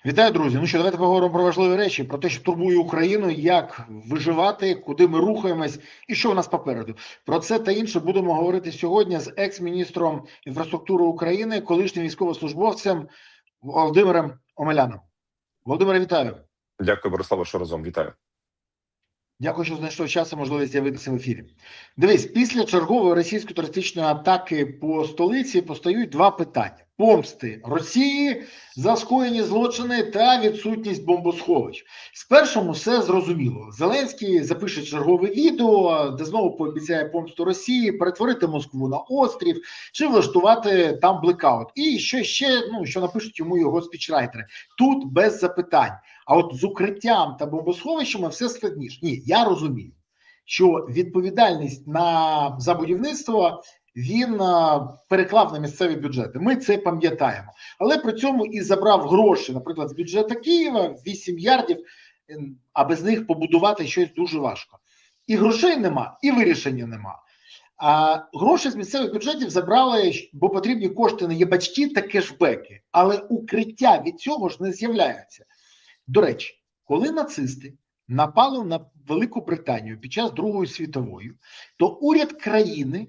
Вітаю, друзі. Ну що, давайте поговоримо про важливі речі, про те, що турбує Україну, як виживати, куди ми рухаємось і що у нас попереду. Про це та інше будемо говорити сьогодні з екс-міністром інфраструктури України, колишнім військовослужбовцем Володимиром Омеляном. Володимире, вітаю. Дякую, Бориславе, що разом. Вітаю. Дякую, що знайшов час і можливість з'явитися в ефірі. Дивись, після чергової російської терористичної атаки по столиці постають два питання: помсти Росії за скоєні злочини та відсутність бомбосховищ. З першому все зрозуміло. Зеленський запише чергове відео, де знову пообіцяє помсту Росії, перетворити Москву на острів чи влаштувати там блекаут. І що ще, що напишуть йому його спічрайтери. Тут без запитань. А от з укриттям та бомбосховищами все складніше. Ні, я розумію, що відповідальність за будівництво він переклав на місцеві бюджети. Ми це пам'ятаємо. Але при цьому і забрав гроші, наприклад, з бюджету Києва 8 мільярдів, а без них побудувати щось дуже важко. І грошей нема, і вирішення нема. А гроші з місцевих бюджетів забрали, бо потрібні кошти на єбачки та кешбеки. Але укриття від цього ж не з'являється. До речі, коли нацисти напали на Велику Британію під час Другої світової, то уряд країни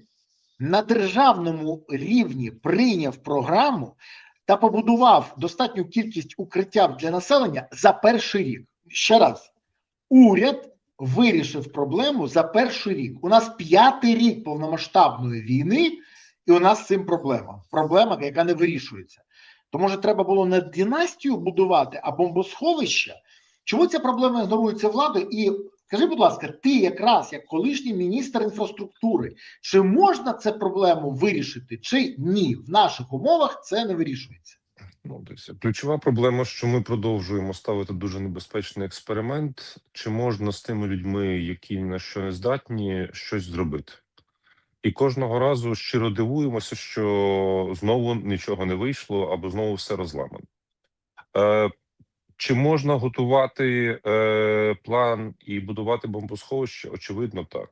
на державному рівні прийняв програму та побудував достатню кількість укриття для населення за перший рік. Ще раз, уряд вирішив проблему за перший рік. У нас 5-й рік повномасштабної війни, і у нас з цим проблема. Проблема, яка не вирішується. То, може, треба було не династію будувати, а бомбосховища? Чому ця проблема ігнорується владою? І скажи, будь ласка, ти якраз як колишній міністр інфраструктури, чи можна цю проблему вирішити, чи ні? В наших умовах це не вирішується. Ключова проблема, що ми продовжуємо ставити дуже небезпечний експеримент. Чи можна з тими людьми, які ні на що не здатні, щось зробити? І кожного разу щиро дивуємося, що знову нічого не вийшло, або знову все розламано. Чи можна готувати план і будувати бомбосховище? Очевидно, так.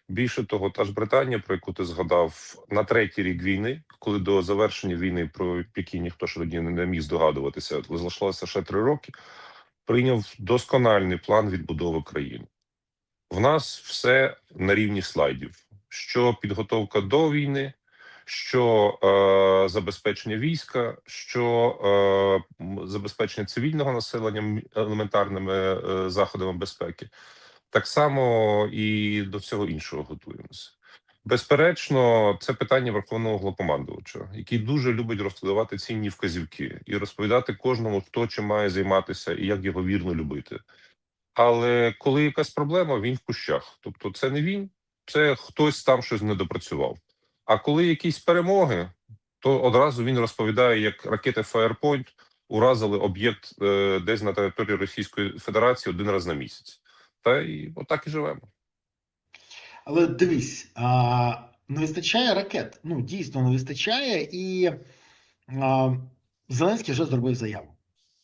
Більше того, та ж Британія, про яку ти згадав, на 3-й рік війни, коли до завершення війни, про які ніхто ж тоді не міг здогадуватися, залишилося ще 3 роки, прийняв доскональний план відбудови країни. В нас все на рівні слайдів. Що підготовка до війни, що забезпечення війська, що забезпечення цивільного населення елементарними заходами безпеки. Так само і до всього іншого готуємося. Безперечно, це питання Верховного Головнокомандувача, який дуже любить розкладати цінні вказівки і розповідати кожному, хто чим має займатися і як його вірно любити. Але коли якась проблема, він в кущах. Тобто це не він, це хтось там щось не допрацював. А коли якісь перемоги, то одразу він розповідає, як ракети Firepoint уразили об'єкт десь на території Російської Федерації 1 раз на місяць. Та й отак і живемо. Але дивись, не вистачає ракет. Дійсно не вистачає. І Зеленський вже зробив заяву.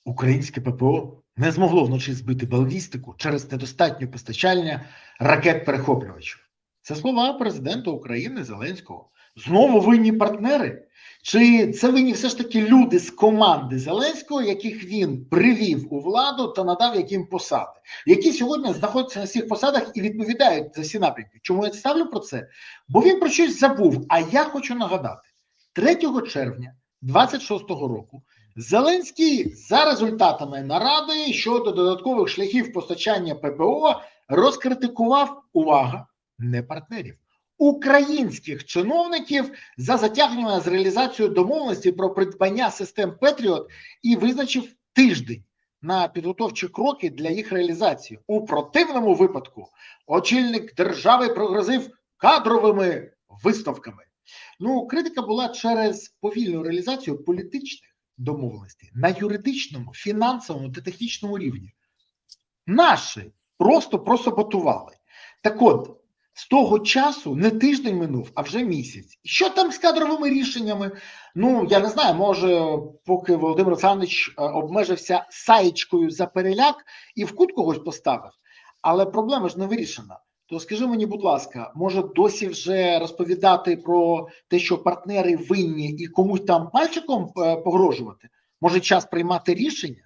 Українське ППО не змогло вночі збити балістику через недостатнє постачання ракет-перехоплювачів. Це слова президента України Зеленського. Знову винні партнери? Чи це винні все ж таки люди з команди Зеленського, яких він привів у владу та надав яким посади, які сьогодні знаходяться на всіх посадах і відповідають за всі напрямки? Чому я ставлю про це? Бо він про щось забув. А я хочу нагадати, 3 червня 26-го року Зеленський за результатами наради щодо додаткових шляхів постачання ППО розкритикував, увага, не партнерів, українських чиновників за затягнення з реалізацією домовленості про придбання систем Петріот і визначив тиждень на підготовчі кроки для їх реалізації. У противному випадку очільник держави пригрозив кадровими висновками. Критика була через повільну реалізацію політичних домовленостей на юридичному, фінансовому та технічному рівні. Наші просто просаботували. Так от, з того часу не тиждень минув, а вже місяць. І що там з кадровими рішеннями? Я не знаю, може, поки Володимир Олександрович обмежився саєчкою за переляк і в кут когось поставив. Але проблема ж не вирішена. То скажи мені, будь ласка, може досі вже розповідати про те, що партнери винні і комусь там пальчиком погрожувати? Може час приймати рішення?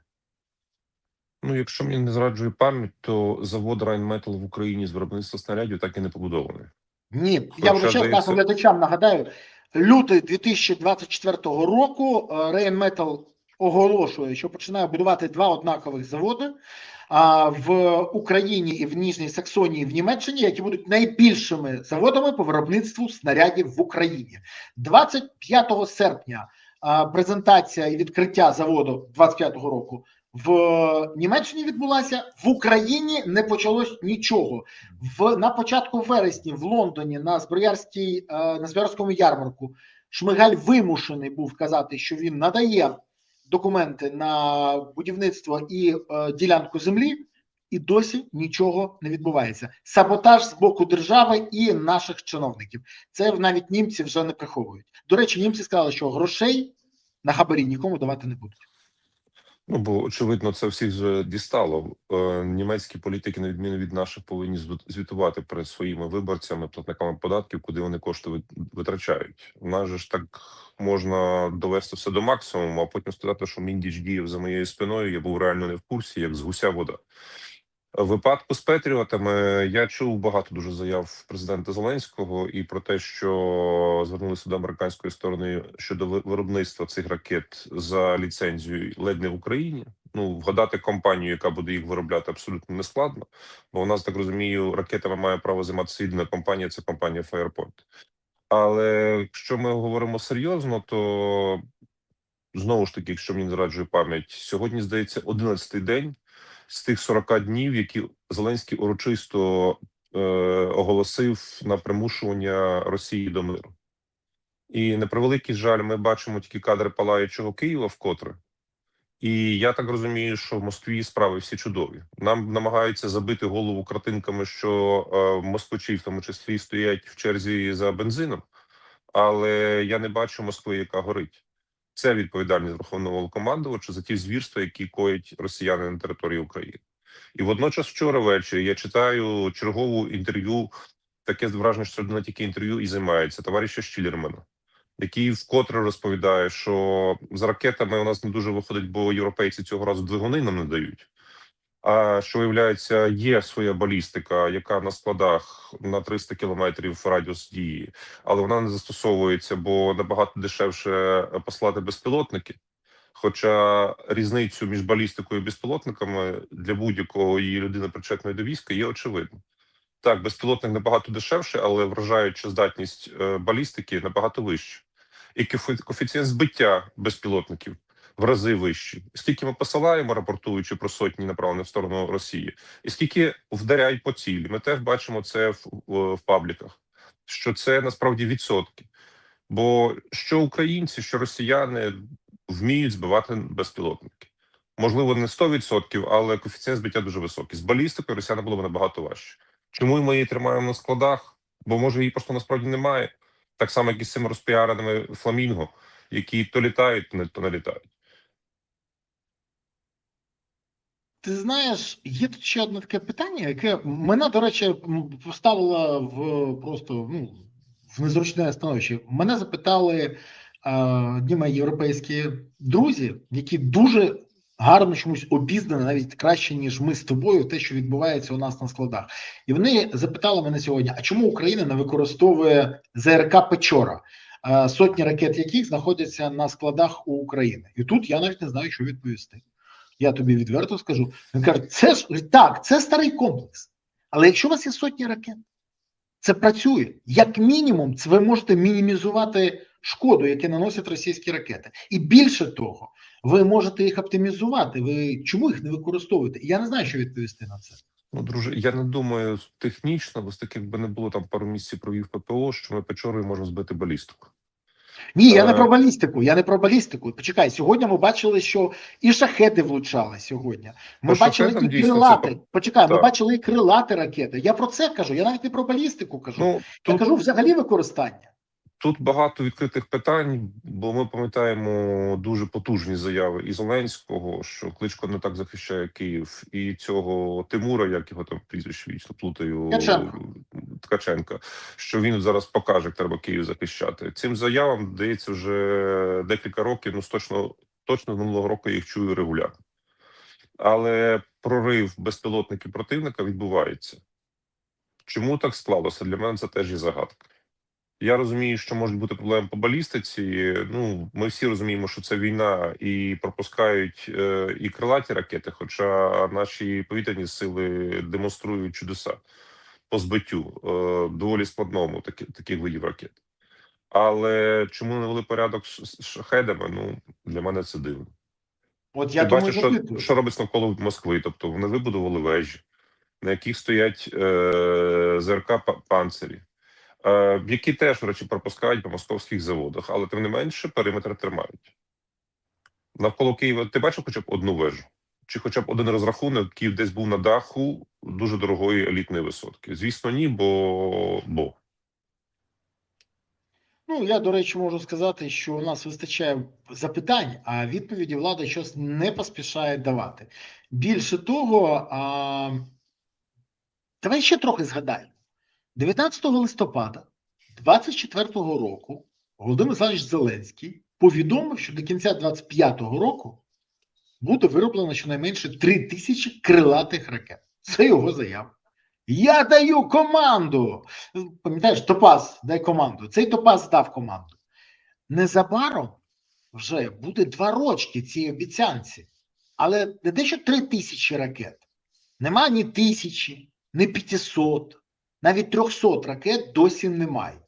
Ну, якщо мені не зраджує пам'ять, то завод Rheinmetall в Україні з виробництва снарядів так і не побудований. Ні, я Хоча, вибачаюсь, нашим здається, глядачам нагадаю, лютий 2024 року Rheinmetall оголошує, що починає будувати два однакових заводи в Україні і в Ніжній Саксонії в Німеччині, які будуть найбільшими заводами по виробництву снарядів в Україні. 25 серпня презентація і відкриття заводу 25-го року в Німеччині відбулася, в Україні не почалось нічого. На початку вересня в Лондоні на Зброярському ярмарку Шмигаль вимушений був казати, що він надає документи на будівництво і ділянку землі, і досі нічого не відбувається. Саботаж з боку держави і наших чиновників. Це навіть німці вже не приховують. До речі, німці сказали, що грошей на хабарі нікому давати не будуть. ну, бо, очевидно, це всіх вже дістало. Німецькі політики, на відміну від наших, повинні звітувати перед своїми виборцями, платниками податків, куди вони кошти витрачають. У нас же ж так можна довести все до максимуму, а потім сказати, що Міндіч діяв за моєю спиною, я був реально не в курсі, як з гуся вода. В випадку з Петріотами я чув багато дуже заяв президента Зеленського і про те, що звернулися до американської сторони щодо виробництва цих ракет за ліцензією ледь не в Україні. Ну, вгадати компанію, яка буде їх виробляти, абсолютно не складно. Бо у нас, так розумію, ракетами має право займатися єдина компанія, це компанія Firepoint. Але якщо ми говоримо серйозно, то знову ж таки, якщо мені не зраджує пам'ять, сьогодні, здається, 11-й день з тих 40 днів, які Зеленський урочисто оголосив на примушування Росії до миру. І на превеликий жаль, ми бачимо тільки кадри палаючого Києва вкотре. І я так розумію, що в Москві справи всі чудові. Нам намагаються забити голову картинками, що москвичі в тому числі стоять в черзі за бензином, але я не бачу Москви, яка горить. Це відповідальність Верховного Головнокомандувача за ті звірства, які коять росіяни на території України. І водночас вчора ввечері я читаю чергову інтерв'ю, таке враження, що не тільки інтерв'ю і займається, товариша Штілермана, який вкотре розповідає, що з ракетами у нас не дуже виходить, бо європейці цього разу двигуни нам не дають. А що, виявляється, є своя балістика, яка на складах на 300 кілометрів радіус дії, але вона не застосовується, бо набагато дешевше послати безпілотники. Хоча різницю між балістикою і безпілотниками для будь-якої людини, причетної до війська, є очевидно. Так, безпілотник набагато дешевше, але вражаюча здатність балістики набагато вища. І коефіцієнт збиття безпілотників в рази вищий. Скільки ми посилаємо, рапортуючи про сотні направлених в сторону Росії, і скільки вдаряють по цілі. Ми теж бачимо це в пабліках, що це насправді відсотки. Бо що українці, що росіяни вміють збивати безпілотники. Можливо, не 100%, але коефіцієнт збиття дуже високий. З балістикою росіяни було б набагато важче. Чому ми її тримаємо на складах? Бо, може, її просто насправді немає. Так само, як і з цими розпіареними фламінго, які то літають, то не літають. Ти знаєш, є тут ще одне таке питання, яке мене, до речі, поставило в незручне становище. Мене запитали одні мої європейські друзі, які дуже гарно чомусь обізнані, навіть краще, ніж ми з тобою, те, що відбувається у нас на складах. І вони запитали мене сьогодні: а чому Україна не використовує ЗРК Печора, сотні ракет яких знаходяться на складах у України? І тут я навіть не знаю, що відповісти. Я тобі відверто скажу. Він каже, це ж так, це старий комплекс. Але якщо у вас є сотні ракет, це працює. Як мінімум, це ви можете мінімізувати шкоду, яку наносять російські ракети. І більше того, ви можете їх оптимізувати. Ви чому їх не використовуєте? Я не знаю, що відповісти на це. Ну, друже, я не думаю технічно, бо таки, якби не було там пару місяців провів ППО, що ми Печорою можемо збити балістику. Ні, я не про балістику. Я не про балістику. Почекай, сьогодні ми бачили, що і шахеди влучали сьогодні. Ми бачили і крилати. Почекай, ми бачили і крилати ракети. Я про це кажу. Я навіть не про балістику кажу. Ну, я кажу взагалі використання. Тут багато відкритих питань, бо ми пам'ятаємо дуже потужні заяви і Зеленського, що Кличко не так захищає Київ, і цього Тимура, як його там прізвище вічно плутаю, Ткаченка, що він зараз покаже, як треба Київ захищати. Цим заявам, здається, вже декілька років, точно з минулого року я їх чую регулярно. Але прорив безпілотників противника відбувається. Чому так склалося? Для мене це теж є загадка. Я розумію, що можуть бути проблеми по балістиці. Ну, ми всі розуміємо, що це війна, і пропускають і крилаті ракети, хоча наші повітряні сили демонструють чудеса по збиттю доволі складному таких видів ракет. Але чому не вели порядок з шахедами? Ну, для мене це дивно. От Ти я тому і бачиш, запитую. що робиться навколо Москви. Тобто вони вибудували вежі, на яких стоять ЗРК «Панцирі», які теж, до речі, пропускають по московських заводах, але тим не менше периметр тримають. Навколо Києва ти бачив хоча б одну вежу? Чи хоча б один розрахунок, який десь був на даху дуже дорогої елітної висотки? Звісно, ні, бо. Ну, я, до речі, можу сказати, що у нас вистачає запитань, а відповіді влада щось не поспішає давати. Більше того, давай ще трохи згадаємо. 19 листопада 24-го року Володимир Олександрович Зеленський повідомив, що до кінця 25-го року буде вироблено щонайменше 3000 крилатих ракет. Це його заява. Я даю команду. Пам'ятаєш, Топаз, дай команду. Цей Топаз дав команду. Незабаром вже буде 2 рочки цій обіцянці. Але не те, що 3000 ракет. Нема ні 1000, ні 500, навіть 300 ракет досі немає.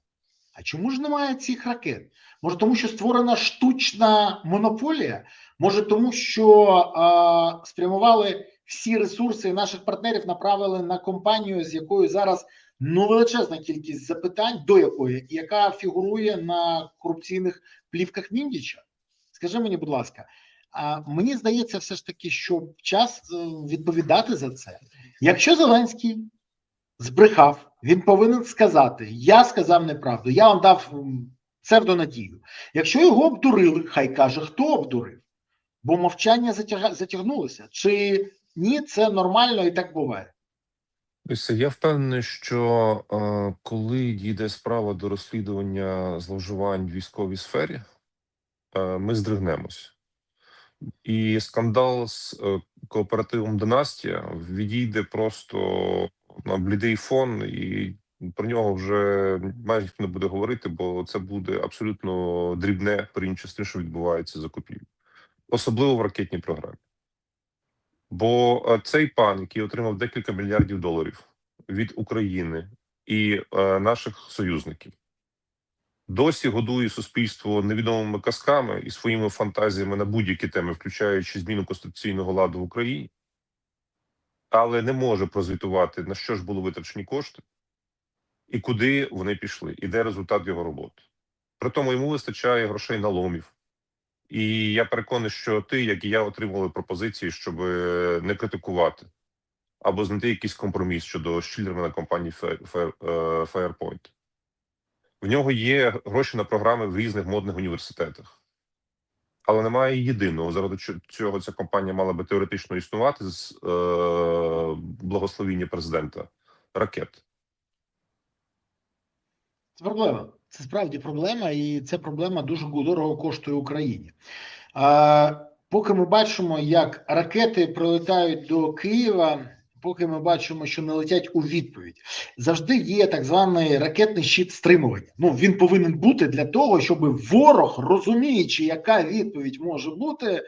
А чому ж немає цих ракет? Може тому, що створена штучна монополія? Може тому, що спрямували всі ресурси наших партнерів, направили на компанію, з якою зараз величезна кількість запитань, до якої, яка фігурує на корупційних плівках Міндіча? Скажи мені, будь ласка, мені здається все ж таки, що час відповідати за це. Якщо Зеленський збрехав, він повинен сказати: я сказав неправду, я вам дав псевдонадію. Якщо його обдурили, хай каже, хто обдурив. Бо мовчання затягнулося. Чи ні, це нормально і так буває. Я впевнений, що коли дійде справа до розслідування зловживань в військовій сфері, ми здригнемось. І скандал з кооперативом «Династія» відійде просто на блідий фон, і про нього вже майже ніхто не буде говорити, бо це буде абсолютно дрібне порівняно з тим, що відбувається закупівлі. Особливо в ракетній програмі. Бо цей пан, який отримав декілька мільярдів доларів від України і наших союзників, досі годує суспільство невідомими казками і своїми фантазіями на будь-які теми, включаючи зміну конституційного ладу в Україні, але не може прозвітувати, на що ж були витрачені кошти і куди вони пішли, і де результат його роботи. При тому йому вистачає грошей на ломів. І я переконаний, що ти, як і я, отримували пропозиції, щоб не критикувати або знайти якийсь компроміс щодо Шиллермана компанії Firepoint. В нього є гроші на програми в різних модних університетах. Але немає єдиного, заради чого ця компанія мала би теоретично існувати з благословіння президента – ракет. Це проблема. Це справді проблема, і ця проблема дуже дорого коштує Україні. Поки ми бачимо, як ракети прилітають до Києва, поки ми бачимо, що не летять у відповідь, завжди є так званий ракетний щит стримування. Ну, він повинен бути для того, щоб ворог, розуміючи, яка відповідь може бути,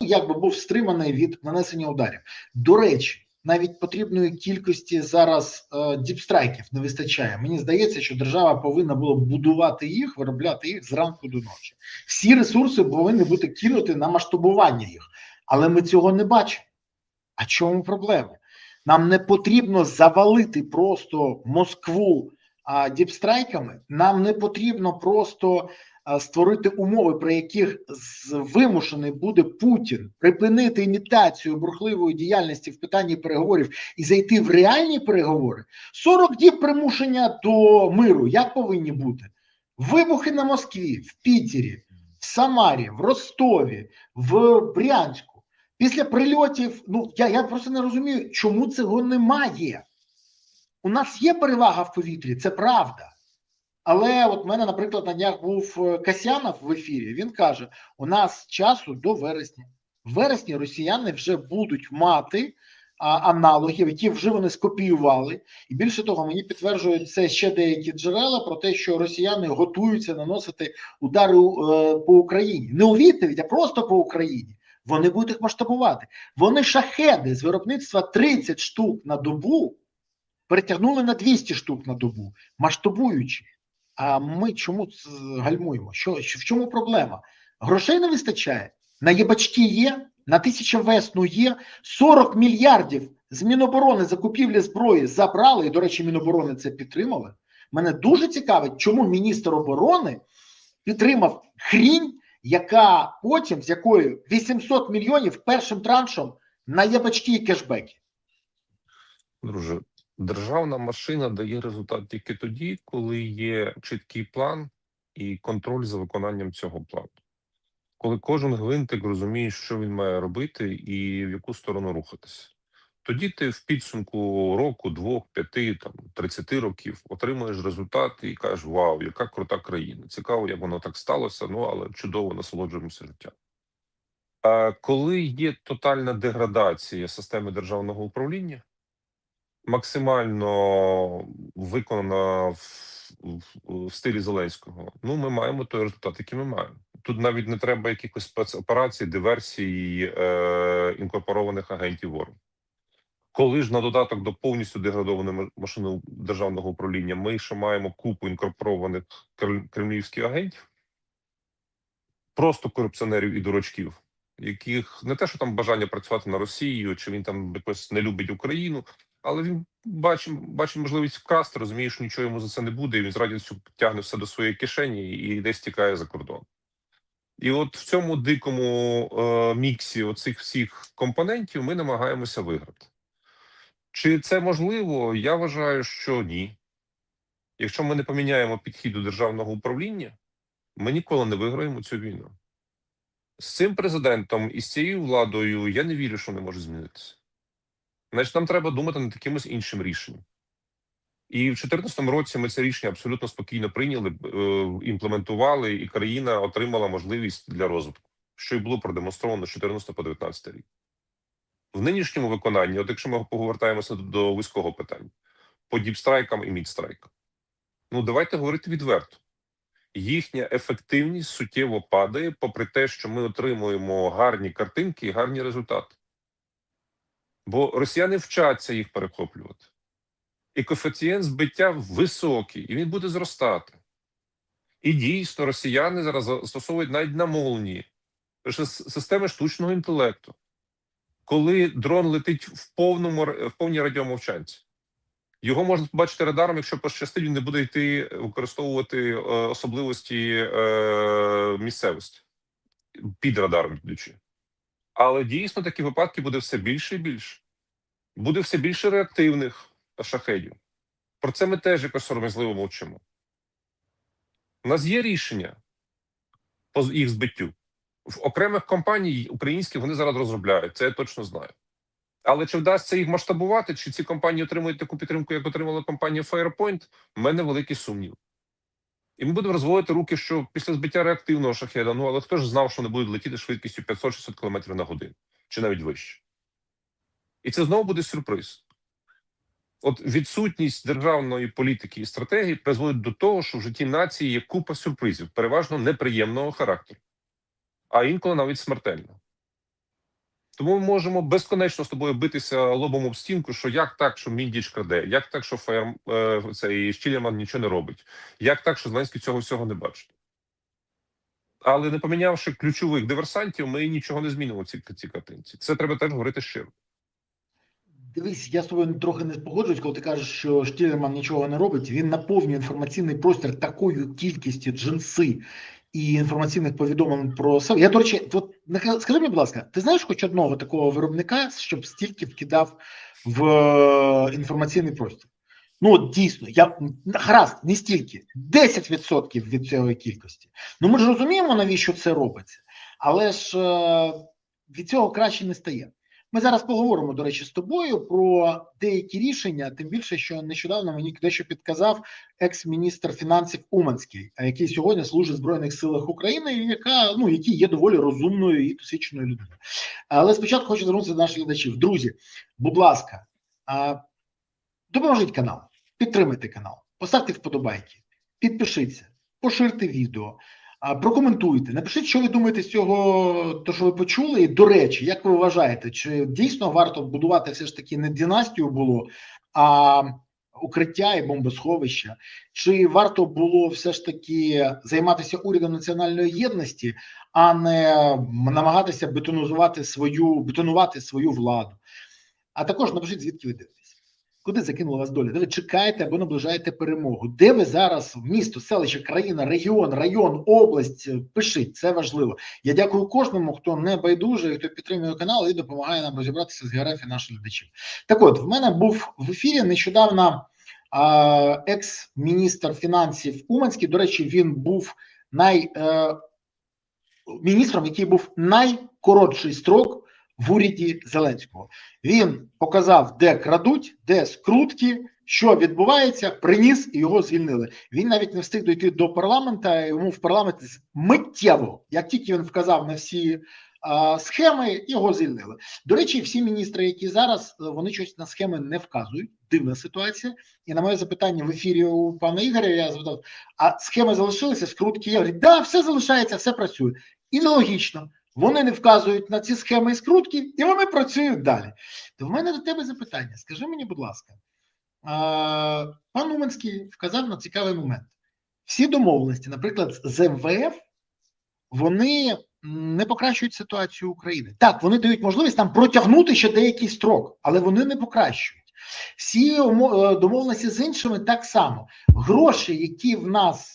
якби був стриманий від нанесення ударів. До речі, навіть потрібної кількості зараз діпстрайків не вистачає. Мені здається, що держава повинна була будувати їх, виробляти їх зранку до ночі. Всі ресурси повинні бути кинуті на масштабування їх. Але ми цього не бачимо. А чому проблема? Нам не потрібно завалити просто Москву діпстрайками, нам не потрібно просто створити умови, при яких вимушений буде Путін припинити імітацію бурхливої діяльності в питанні переговорів і зайти в реальні переговори. 40 діб примушення до миру. Як повинні бути? Вибухи на Москві, в Пітері, в Самарі, в Ростові, в Брянську. Після прильотів, я просто не розумію, чому цього немає. У нас є перевага в повітрі, це правда. Але от в мене, наприклад, на днях був Касьянов в ефірі, він каже, у нас часу до вересня. В вересні росіяни вже будуть мати аналогів, які вже вони скопіювали. І більше того, мені підтверджують це ще деякі джерела про те, що росіяни готуються наносити удари по Україні. Не у відповідь, а просто по Україні. Вони будуть їх масштабувати. Вони шахеди з виробництва 30 штук на добу перетягнули на 200 штук на добу, масштабуючи. А ми чому гальмуємо? В чому проблема? Грошей не вистачає. На єбачки є, на 1000 весну є, 40 мільярдів з Міноборони закупівлі зброї забрали, і, до речі, Міноборони це підтримали. Мене дуже цікавить, чому міністр оборони підтримав хрінь, яка потім, з якою 800 мільйонів першим траншем на єбачки і кешбеки. Друже, державна машина дає результат тільки тоді, коли є чіткий план і контроль за виконанням цього плану. Коли кожен гвинтик розуміє, що він має робити і в яку сторону рухатися. Тоді ти в підсумку року, 2, 5, 30 років отримуєш результат і кажеш: вау, яка крута країна. Цікаво, як воно так сталося, але чудово насолоджуємося життям. А коли є тотальна деградація системи державного управління, максимально виконана в стилі Зеленського, ми маємо той результат, який ми маємо. Тут навіть не треба якихось спецоперацій, диверсій, інкорпорованих агентів ворогу. Коли ж на додаток до повністю деградованої машини державного управління ми ще маємо купу інкорпорованих кремлівських агентів, просто корупціонерів і дурачків, яких не те, що там бажання працювати на Росію, чи він там якось не любить Україну, але він бачить можливість вкрасти, розуміє, що нічого йому за це не буде, і він з радістю тягне все до своєї кишені і десь тікає за кордон. І от в цьому дикому міксі оцих всіх компонентів ми намагаємося виграти. Чи це можливо? Я вважаю, що ні. Якщо ми не поміняємо підхід до державного управління, ми ніколи не виграємо цю війну. З цим президентом і з цією владою я не вірю, що не може змінитися. Значить, нам треба думати над якимось іншим рішенням. І в 2014 році ми це рішення абсолютно спокійно прийняли, імплементували, і країна отримала можливість для розвитку, що й було продемонстровано з 2014 по 2019 рік. В нинішньому виконанні, от якщо ми повертаємося до вузького питання, по діпстрайкам і мідстрайкам, давайте говорити відверто. Їхня ефективність суттєво падає, попри те, що ми отримуємо гарні картинки і гарні результати. Бо росіяни вчаться їх перехоплювати. І коефіцієнт збиття високий, і він буде зростати. І дійсно, росіяни зараз застосовують навіть на молнії системи штучного інтелекту. Коли дрон летить в повній радіомовчанці. Його можна побачити радаром, якщо пощастить, він не буде йти використовувати особливості місцевості. Під радаром йдучи. Але дійсно такі випадки буде все більше і більше. Буде все більше реактивних шахедів. Про це ми теж якось сором'язливо мовчимо. У нас є рішення по їх збиттю. В окремих компаній українських вони зараз розробляють, це я точно знаю. Але чи вдасться їх масштабувати, чи ці компанії отримують таку підтримку, як отримала компанія Firepoint, в мене великий сумнів. І ми будемо розводити руки, що після збиття реактивного шахеда, але хто ж знав, що вони будуть летіти швидкістю 500-600 км на годину, чи навіть вище. І це знову буде сюрприз. От відсутність державної політики і стратегії призводить до того, що в житті нації є купа сюрпризів, переважно неприємного характеру, а інколи навіть смертельного. Тому ми можемо безконечно з тобою битися лобом об стінку, що як так, що Міндіч краде, як так, що цей Штілерман нічого не робить, як так, що Зеленський цього всього не бачить. Але не помінявши ключових диверсантів, ми нічого не змінимо в цій картинці. Це треба теж говорити щиро. Дивись, я з тобою трохи не погоджуюсь, коли ти кажеш, що Штілерман нічого не робить. Він наповнює інформаційний простір такою кількістю джинси і інформаційних повідомлень про себе. Я, до речі, скажи мені, будь ласка, ти знаєш хоч одного такого виробника, щоб стільки вкидав в інформаційний простір? Дійсно, гаразд, не стільки, 10% від цієї кількості. Ми ж розуміємо, навіщо це робиться, але ж від цього краще не стає. Ми зараз поговоримо, до речі, з тобою про деякі рішення, тим більше, що нещодавно мені дещо підказав екс-міністр фінансів Уманський, який сьогодні служить в Збройних силах України, і який є доволі розумною і досвідченою людиною. Але спочатку хочу звернутися до наших глядачів. Друзі, будь ласка, допоможіть канал, підтримайте канал, поставте вподобайки, підпишіться, поширте відео, прокоментуйте, напишіть, що ви думаєте з цього, то, що ви почули. І, до речі, як ви вважаєте, чи дійсно варто будувати все ж таки не династію було, а укриття і бомбосховища? Чи варто було все ж таки займатися урядом національної єдності, а не намагатися бетонувати свою владу? А також напишіть, звідки ви дивитесь. Куди закинула вас доля? Де ви чекаєте або наближаєте перемогу? Де ви зараз? Місто, селище, країна, регіон, район, область? Пишіть, це важливо. Я дякую кожному, хто не байдужий, хто підтримує канал і допомагає нам розібратися з географією наших глядачів. Так от, в мене був в ефірі нещодавно екс-міністр фінансів Уманський. До речі, він був міністром, який був найкоротший строк в уряді Зеленського. Він показав, де крадуть, де скрутки, що відбувається, приніс і його звільнили. Він навіть не встиг дойти до парламента, йому в парламент миттєво, як тільки він вказав на всі схеми, його звільнили. До речі, всі міністри, які зараз, вони щось на схеми не вказують. Дивна ситуація. І на моє запитання в ефірі у пана Ігоря я запитав, а схеми залишилися, скрутки є? Говорить, да, все залишається, все працює. Ідеологічно. Вони не вказують на ці схеми і скрутки, і вони працюють далі. То в мене до тебе запитання. Скажи мені, будь ласка, пан Уманський вказав на цікавий момент. Всі домовленості, наприклад, з МВФ, вони не покращують ситуацію України. Так, вони дають можливість там протягнути ще деякий строк, але вони не покращують. Всі домовленості з іншими так само. Гроші, які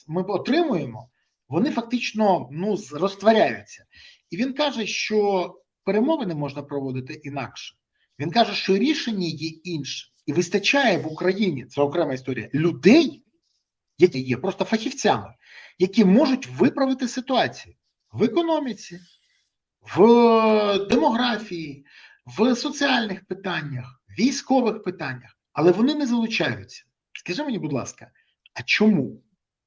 ми отримуємо, вони фактично розтворяються. І він каже, що перемовини можна проводити інакше. Він каже, що рішення є інше. І вистачає в Україні, це окрема історія, людей, які є просто фахівцями, які можуть виправити ситуацію в економіці, в демографії, в соціальних питаннях, військових питаннях. Але вони не залучаються. Скажи мені, будь ласка, а чому?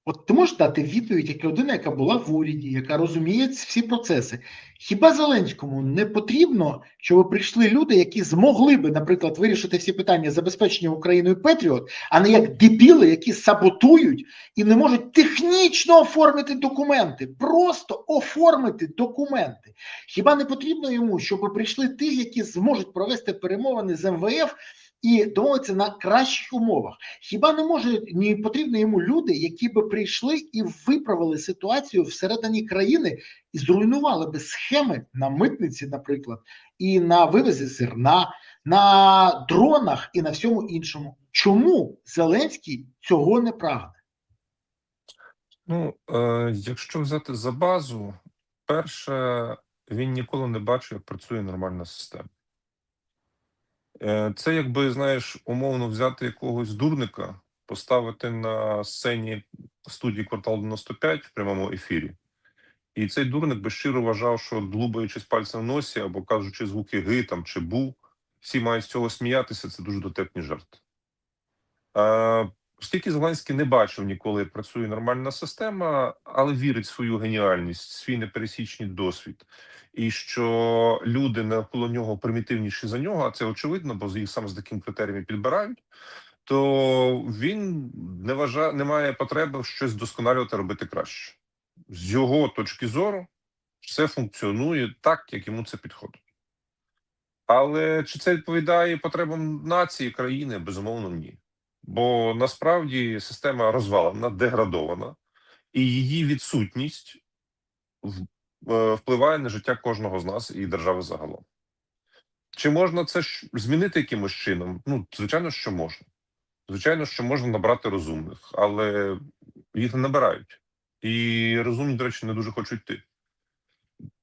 От ти можеш дати відповідь, як людина, яка була в уряді, яка розуміє всі процеси. Хіба Зеленському не потрібно, щоб прийшли люди, які змогли би, наприклад, вирішити всі питання забезпечення Україною Петріот, а не як дебіли, які саботують і не можуть технічно оформити документи, просто оформити документи. Хіба не потрібно йому, щоб прийшли ті, які зможуть провести перемовини з МВФ і домовитися на кращих умовах? Хіба не потрібні йому люди, які би прийшли і виправили ситуацію всередині країни і зруйнували би схеми на митниці, наприклад, і на вивезі зерна, на дронах і на всьому іншому? Чому Зеленський цього не прагне? Якщо взяти за базу, перше, він ніколи не бачив, як працює нормальна система. Це якби, знаєш, умовно взяти якогось дурника, поставити на сцені студії «Квартал 95» в прямому ефірі. І цей дурник би щиро вважав, що длубаючись пальцем в носі або кажучи звуки «ги» там, чи «бу», всі мають з цього сміятися, це дуже дотепні жарти. Оскільки Зеленський не бачив ніколи, як працює нормальна система, але вірить в свою геніальність, свій непересічний досвід, і що люди навколо нього примітивніші за нього, а це очевидно, бо їх саме з таким критеріями підбирають, то він не має потреби щось вдосконалювати, робити краще. З його точки зору все функціонує так, як йому це підходить. Але чи це відповідає потребам нації, країни? Безумовно, ні. Бо насправді система розвалена, деградована, і її відсутність впливає на життя кожного з нас і держави загалом. Чи можна це змінити якимось чином? Звичайно, що можна. Звичайно, що можна набрати розумних, але їх не набирають. І розумні, до речі, не дуже хочуть йти.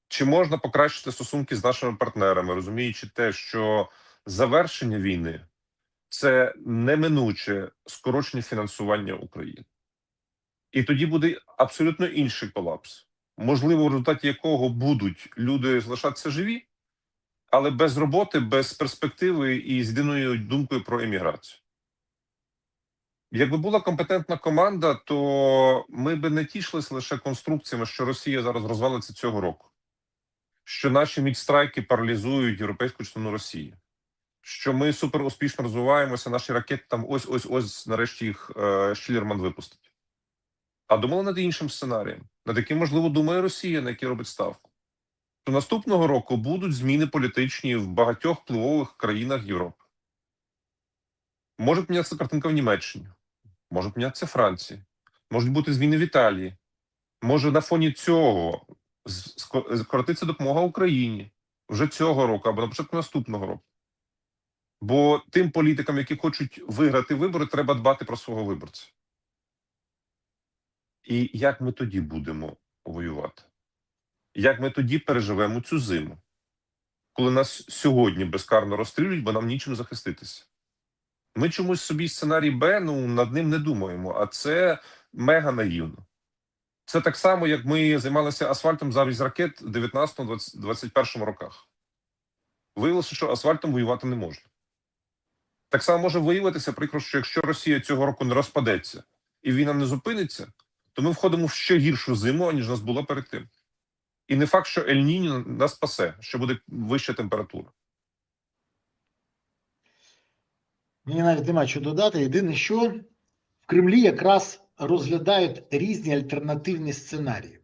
Чи можна покращити стосунки з нашими партнерами, розуміючи те, що завершення війни – це неминуче скорочення фінансування України. І тоді буде абсолютно інший колапс, можливо, в результаті якого будуть люди залишатися живі, але без роботи, без перспективи і з єдиною думкою про еміграцію. Якби була компетентна команда, то ми би не тішилися лише конструкціями, що Росія зараз розвалиться цього року, що наші мідстрайки паралізують європейську частину Росії, що ми супер успішно розвиваємося, наші ракети там ось нарешті їх Шілерман випустить. А думали над іншим сценарієм, над яким, можливо, думає Росія, на який робить ставку. То наступного року будуть зміни політичні в багатьох впливових країнах Європи. Може мінятися картинка в Німеччині, може мінятися Франції, можуть бути зміни в Італії. Може на фоні цього скоротиться допомога Україні вже цього року або на початку наступного року. Бо тим політикам, які хочуть виграти вибори, треба дбати про свого виборця. І як ми тоді будемо воювати? Як ми тоді переживемо цю зиму? Коли нас сьогодні безкарно розстрілюють, бо нам нічим захиститися. Ми чомусь собі сценарій Б, над ним не думаємо, а це мега наївно. Це так само, як ми займалися асфальтом замість ракет в 19-21 роках. Виявилося, що асфальтом воювати не можна. Так само може виявитися прикро, що якщо Росія цього року не розпадеться і війна не зупиниться, то ми входимо в ще гіршу зиму, аніж нас було перед тим. І не факт, що Ель-Ніньо нас спасе, що буде вища температура. Мені навіть немає що додати. Єдине, що в Кремлі якраз розглядають різні альтернативні сценарії.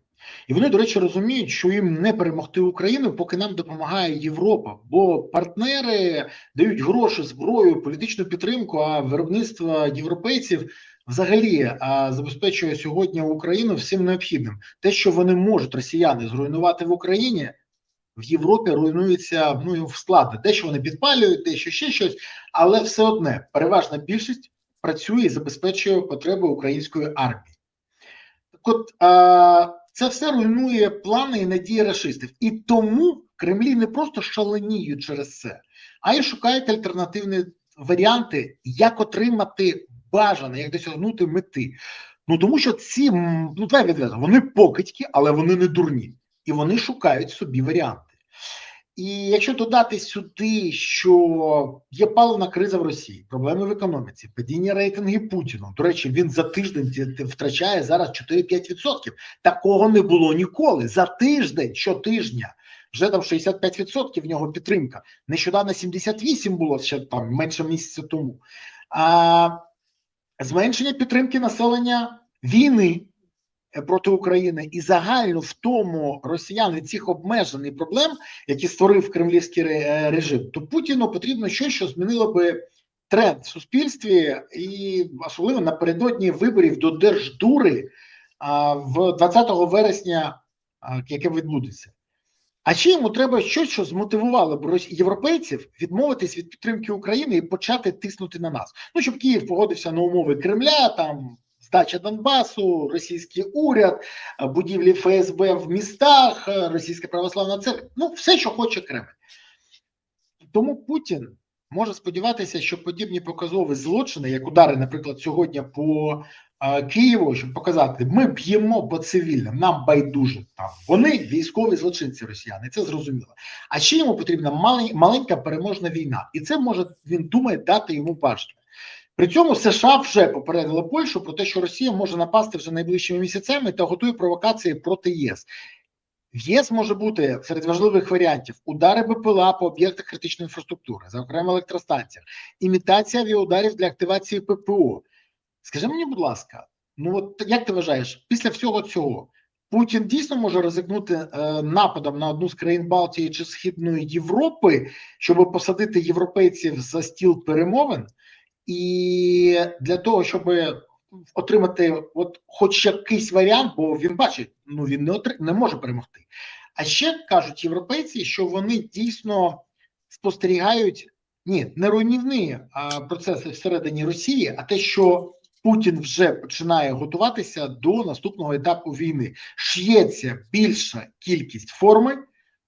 І вони, до речі, розуміють, що їм не перемогти Україну, поки нам допомагає Європа. Бо партнери дають гроші, зброю, політичну підтримку, а виробництво європейців взагалі забезпечує сьогодні Україну всім необхідним. Те, що вони можуть, росіяни, зруйнувати в Україні, в Європі руйнується в складно. Дещо вони підпалюють, дещо ще щось, але все одне переважна більшість працює і забезпечує потреби української армії. Так от, це все руйнує плани і надії рашистів. І тому в Кремлі не просто шаленіють через це, а й шукають альтернативні варіанти, як отримати бажане, як досягнути мети. Тому що ці, давай відверто, вони покидьки, але вони не дурні. І вони шукають собі варіанти. І якщо додати сюди, що є паливна криза в Росії, проблеми в економіці, падіння рейтингів Путіну. До речі, він за тиждень втрачає зараз 4-5%. Такого не було ніколи. За тиждень, щотижня. Вже там 65% в нього підтримка. Нещодавно 78% було ще там менше місяця тому. Зменшення підтримки населення війни проти України і загально в тому росіяни цих обмежень і проблем, які створив кремлівський режим, то Путіну потрібно щось, що змінило би тренд в суспільстві і особливо напередодні виборів до Держдури в 20 вересня, яке відбудеться. А ще йому треба щось, що змотивувало б європейців відмовитись від підтримки України і почати тиснути на нас. Щоб Київ погодився на умови Кремля, там здача Донбасу, російський уряд, будівлі ФСБ в містах, російська православна церква, все, що хоче Кремль. Тому Путін може сподіватися, що подібні показові злочини, як удари, наприклад, сьогодні по Києву, щоб показати, ми б'ємо по цивільним, нам байдуже там. Вони військові злочинці росіяни, це зрозуміло. А ще йому потрібна маленька переможна війна. І це може, він думає, дати йому бажання. При цьому США вже попередила Польщу про те, що Росія може напасти вже найближчими місяцями та готує провокації проти ЄС. В ЄС може бути серед важливих варіантів удари БПЛА по об'єктах критичної інфраструктури, зокрема електростанціях, імітація авіаударів для активації ППО. Скажи мені, будь ласка, як ти вважаєш, після всього цього Путін дійсно може ризикнути нападом на одну з країн Балтії чи Східної Європи, щоб посадити європейців за стіл перемовин? І для того, щоб отримати хоч якийсь варіант, бо він бачить, він не може перемогти. А ще кажуть європейці, що вони дійсно спостерігають не руйнівні процеси всередині Росії, а те, що Путін вже починає готуватися до наступного етапу війни. Шиється більша кількість форми,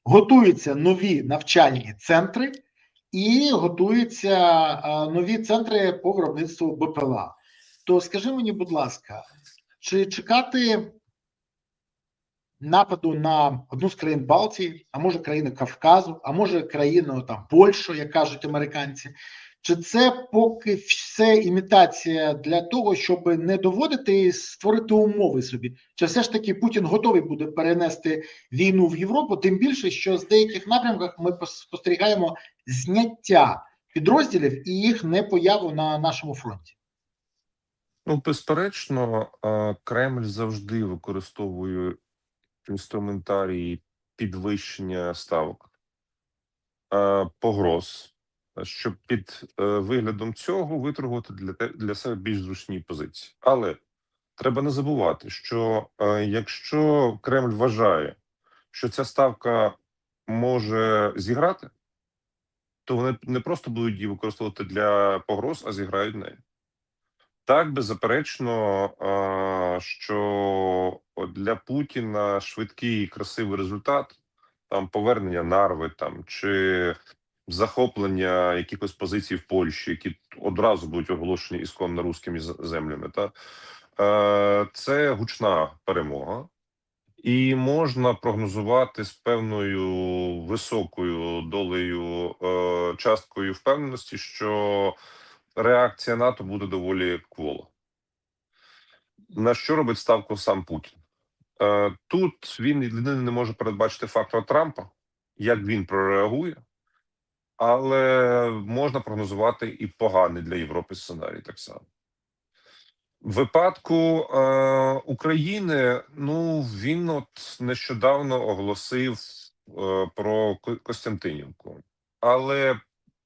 готуються нові навчальні центри, і готуються нові центри по виробництву БПЛА. То скажи мені, будь ласка, чи чекати нападу на одну з країн Балтії, а може країни Кавказу, а може країну там Польщу, як кажуть американці. Чи це поки все імітація для того, щоб не доводити і створити умови собі? Чи все ж таки Путін готовий буде перенести війну в Європу? Тим більше, що з деяких напрямках ми спостерігаємо зняття підрозділів і їх не появу на нашому фронті. Ну, безперечно, Кремль завжди використовує інструментарій підвищення ставок, погроз, щоб під виглядом цього виторгувати для себе більш зручні позиції. Але треба не забувати, що якщо Кремль вважає, що ця ставка може зіграти, то вони не просто будуть її використовувати для погроз, а зіграють нею. Так, беззаперечно, що для Путіна швидкий і красивий результат, там повернення Нарви там чи захоплення якихось позицій в Польщі, які одразу будуть оголошені ісконно руськими землями, це гучна перемога, і можна прогнозувати з певною високою долею часткою впевненості, що реакція НАТО буде доволі квола. На що робить ставку сам Путін? Тут він єдине не може передбачити фактор Трампа, як він прореагує, але можна прогнозувати і поганий для Європи сценарій так само. В випадку України, ну, він от нещодавно оголосив про Костянтинівку, але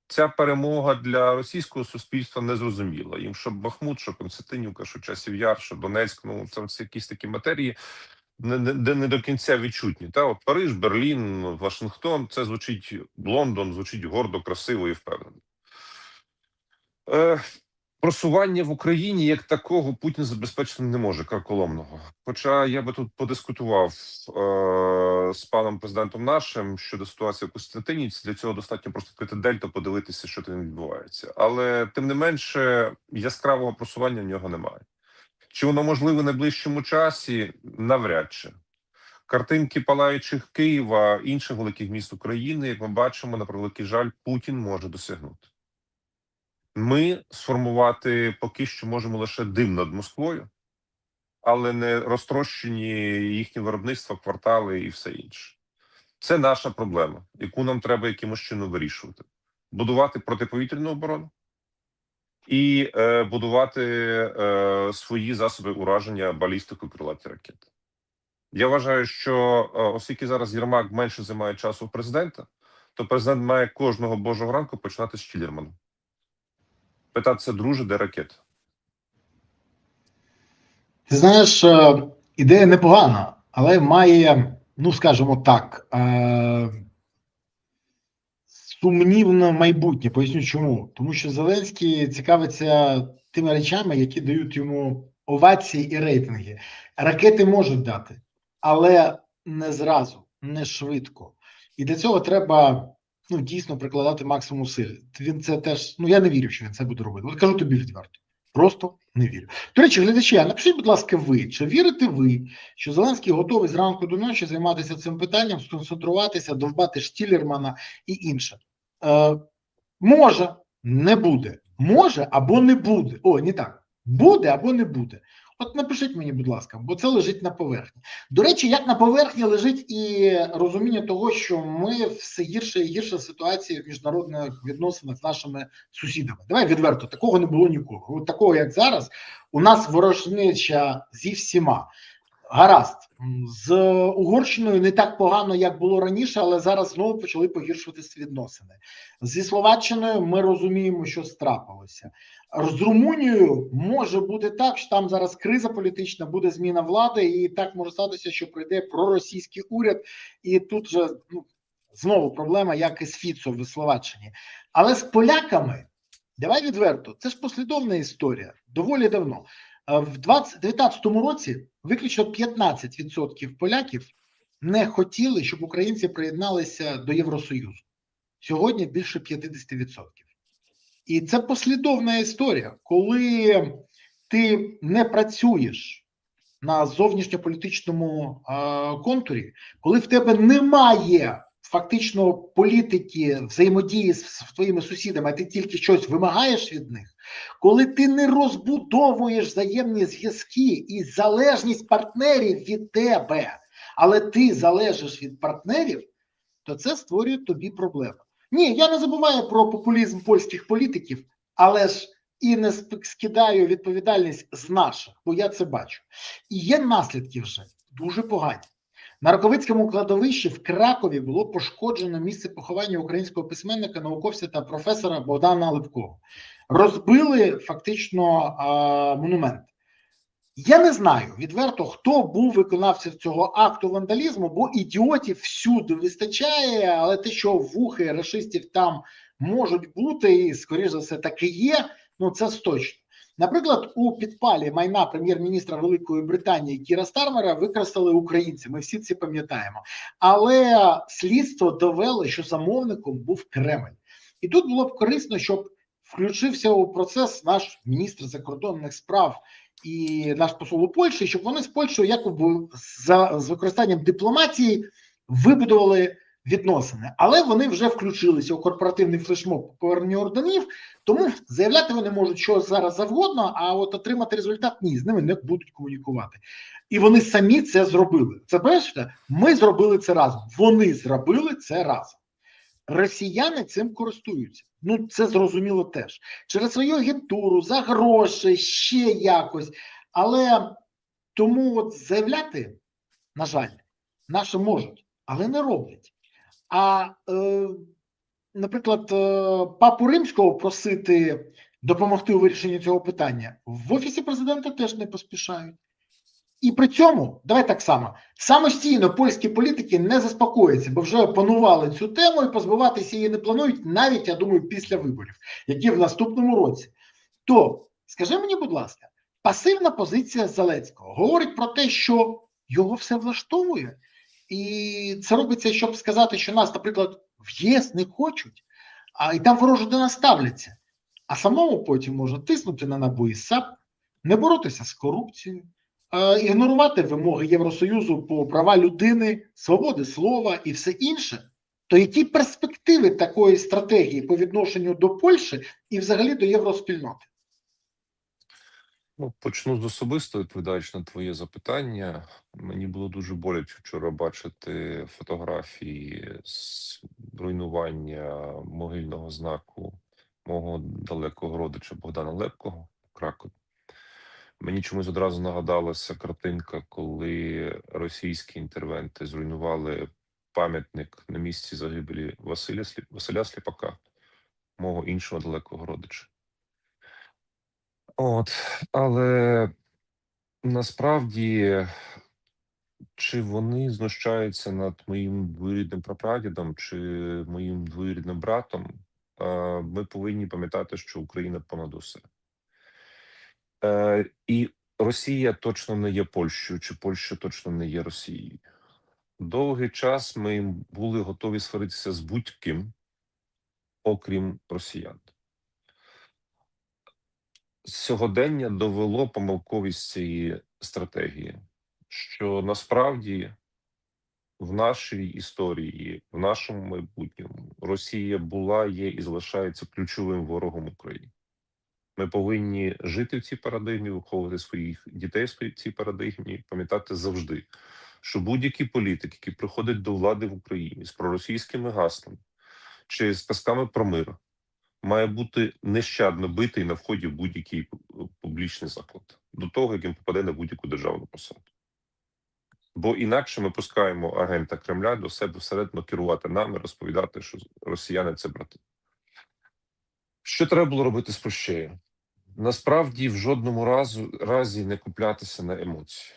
ця перемога для російського суспільства не зрозуміла. Їм що Бахмут, що Константинівка, що Часів Яр, що Донецьк, ну це якісь такі матерії, де не до кінця відчутні. От Париж, Берлін, Вашингтон, це звучить, Лондон звучить гордо, красиво і впевнено. Просування в Україні як такого Путін забезпечити не може, карколомного. Хоча я би тут подискутував з паном президентом нашим щодо ситуації в Костянтинівці. Для цього достатньо просто відкрити Дельту, подивитися, що там відбувається. Але тим не менше яскравого просування в нього немає. Чи воно можливе в найближчому часі? Навряд чи. Картинки палаючих Києва, інших великих міст України, як ми бачимо, на превеликий жаль, Путін може досягнути. Ми сформувати поки що можемо лише дим над Москвою, але не розтрощені їхні виробництва, квартали і все інше. Це наша проблема, яку нам треба якимось чином вирішувати. Будувати протиповітряну оборону і будувати свої засоби ураження балістикою крилаті ракети. Я вважаю, що оскільки зараз Єрмак менше займає часу у президента, то президент має кожного божого ранку починати з Штілермана. Питатися, друже, де ракета? Ти знаєш, ідея непогана, але має, ну скажімо так, сумнівне майбутнє. Поясню чому. Тому що Зеленський цікавиться тими речами, які дають йому овації і рейтинги. Ракети можуть дати, але не зразу, не швидко. І для цього треба, ну, дійсно прикладати максимум сил. Він це теж, ну я не вірю, що він це буде робити. От кажу тобі відверто. Просто не вірю. До речі, глядачі, а напишіть, будь ласка, ви, чи вірите ви, що Зеленський готовий зранку до ночі займатися цим питанням, сконцентруватися, довбати Штілермана і інше? Може, не буде. Може або не буде. О, не так. Буде або не буде. От напишіть мені, будь ласка, бо це лежить на поверхні. До речі, як на поверхні лежить і розуміння того, що ми все гірше і гірше ситуації в міжнародних відносинах з нашими сусідами. Давай відверто, такого не було ніколи. От такого, як зараз, у нас ворожнеча зі всіма. Гаразд, з Угорщиною не так погано, як було раніше, але зараз знову почали погіршуватися відносини. Зі Словаччиною ми розуміємо, що страпилося. З Румунією може бути так, що там зараз криза політична, буде зміна влади, і так може статися, що прийде проросійський уряд, і тут же знову проблема, як і з Фіцо в Словаччині. Але з поляками, давай відверто, це ж послідовна історія, доволі давно. В 2019 році виключно 15% поляків не хотіли, щоб українці приєдналися до Євросоюзу. Сьогодні більше 50%. І це послідовна історія. Коли ти не працюєш на зовнішньополітичному контурі, коли в тебе немає фактично політики взаємодії з твоїми сусідами, а ти тільки щось вимагаєш від них, коли ти не розбудовуєш взаємні зв'язки і залежність партнерів від тебе, але ти залежиш від партнерів, то це створює тобі проблеми. Ні, я не забуваю про популізм польських політиків, але ж і не скидаю відповідальність з наших, бо я це бачу. І є наслідки вже дуже погані. На Раковицькому кладовищі в Кракові було пошкоджено місце поховання українського письменника, науковця та професора Богдана Лепкого. Розбили фактично монумент. Я не знаю відверто, хто був виконавцем цього акту вандалізму, бо ідіотів всюди вистачає, але те, що вухи рашистів там можуть бути, і, скоріш за все, так і є, ну це точно. Наприклад, у підпалі майна прем'єр-міністра Великої Британії Кіра Стармера використали українці, ми всі це пам'ятаємо. Але слідство довело, що замовником був Кремль. І тут було б корисно, щоб включився у процес наш міністр закордонних справ і наш посол у Польщі, щоб вони з Польщею якоби з використанням дипломатії вибудували відносини. Але вони вже включилися у корпоративний флешмоб по поверненню орденів, тому заявляти вони можуть що зараз завгодно, а от отримати результат ні, з ними не будуть комунікувати. І вони самі це зробили. Це бачите, ми зробили це разом. Вони зробили це разом. Росіяни цим користуються. Ну, це зрозуміло теж. Через свою агентуру, за гроші, ще якось. Але тому от заявляти, на жаль, наші можуть, але не роблять. А, наприклад, папу Римського просити допомогти у вирішенні цього питання в Офісі президента теж не поспішають. І при цьому, давай так само, самостійно польські політики не заспокояться, бо вже опанували цю тему і позбуватися її не планують навіть, я думаю, після виборів, які в наступному році. То, скажи мені, будь ласка, пасивна позиція Зеленського говорить про те, що його все влаштовує, і це робиться, щоб сказати, що нас, наприклад, в ЄС не хочуть, а і там вороже до нас ставляться. А самому потім можна тиснути на НАБУ і САП, не боротися з корупцією, ігнорувати вимоги Євросоюзу по права людини, свободи слова і все інше, то які перспективи такої стратегії по відношенню до Польщі і взагалі до євроспільноти? Ну, почну з особисто, відповідаючи на твоє запитання. Мені було дуже боляче вчора бачити фотографії з руйнування могильного знаку мого далекого родича Богдана Лепкого в Кракові. Мені чомусь одразу нагадалася картинка, коли російські інтервенти зруйнували пам'ятник на місці загибелі Василя Сліпака, мого іншого далекого родича. Але насправді, чи вони знущаються над моїм двоюрідним прапрадідом, чи моїм двоюрідним братом, ми повинні пам'ятати, що Україна понад усе. І Росія точно не є Польщею, чи Польща точно не є Росією. Довгий час ми були готові сваритися з будь-ким, окрім росіян. Сьогодення довело помилковість цієї стратегії, що насправді в нашій історії, в нашому майбутньому Росія була, є і залишається ключовим ворогом України. Ми повинні жити в цій парадигмі, виховувати своїх дітей в цій парадигмі, пам'ятати завжди, що будь-який політик, який приходить до влади в Україні з проросійськими гаслами чи з казками про мир, має бути нещадно битий на вході в будь-який публічний заклад, до того, як він попаде на будь-яку державну посаду. Бо інакше ми пускаємо агента Кремля до себе всередину керувати нами, розповідати, що росіяни – це брати. Що треба було робити з Прощею? Насправді, в жодному разі не куплятися на емоції.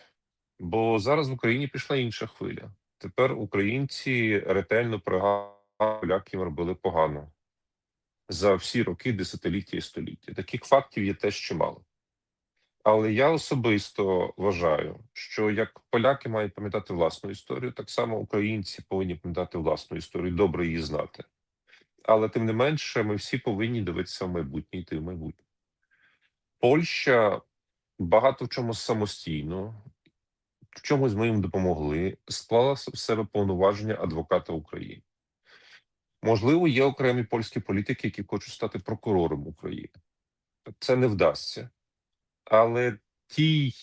Бо зараз в Україні пішла інша хвиля. Тепер українці ретельно пригадують, полякам робили погано за всі роки, десятиліття і століття. Таких фактів є теж чимало. Але я особисто вважаю, що як поляки мають пам'ятати власну історію, так само українці повинні пам'ятати власну історію, добре її знати. Але тим не менше, ми всі повинні дивитися в майбутнє, йти в майбутнє. Польща багато в чому самостійно в чомусь ми їм допомогли, склала в себе повноваження адвоката України. Можливо, є окремі польські політики, які хочуть стати прокурором України. Це не вдасться. Але тій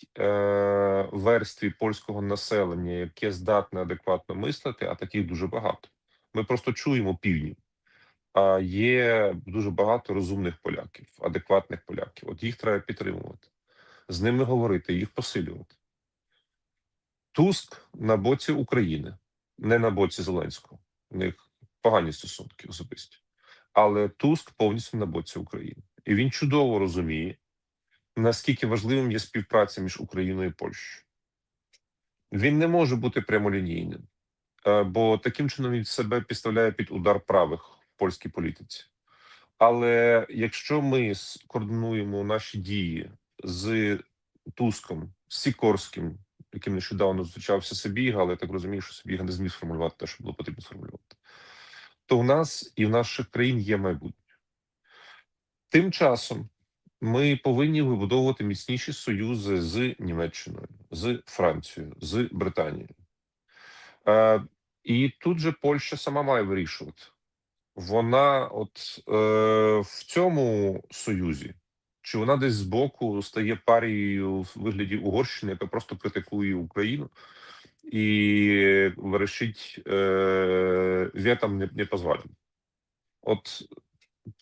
верстві польського населення, яке здатне адекватно мислити, а таких дуже багато. Ми просто чуємо півдні. А є дуже багато розумних поляків, адекватних поляків. От їх треба підтримувати, з ними говорити, їх посилювати. Туск на боці України, не на боці Зеленського. У них погані стосунки особисті. Але Туск повністю на боці України. І він чудово розуміє, наскільки важливим є співпраця між Україною і Польщею. Він не може бути прямолінійним, бо таким чином він себе підставляє під удар правих в польській політиці. Але якщо ми скоординуємо наші дії з Туском, з Сікорським, яким нещодавно зустрічався Сибіга, але я так розумію, що Сибіга не зміг сформулювати те, що було потрібно сформулювати, то в нас і в наших країн є майбутнє. Тим часом ми повинні вибудовувати міцніші союзи з Німеччиною, з Францією, з Британією. І тут же Польща сама має вирішувати. Вона в цьому союзі, чи вона десь збоку стає парією в вигляді Угорщини, яка просто критикує Україну і вирішить вєтам не позволено. От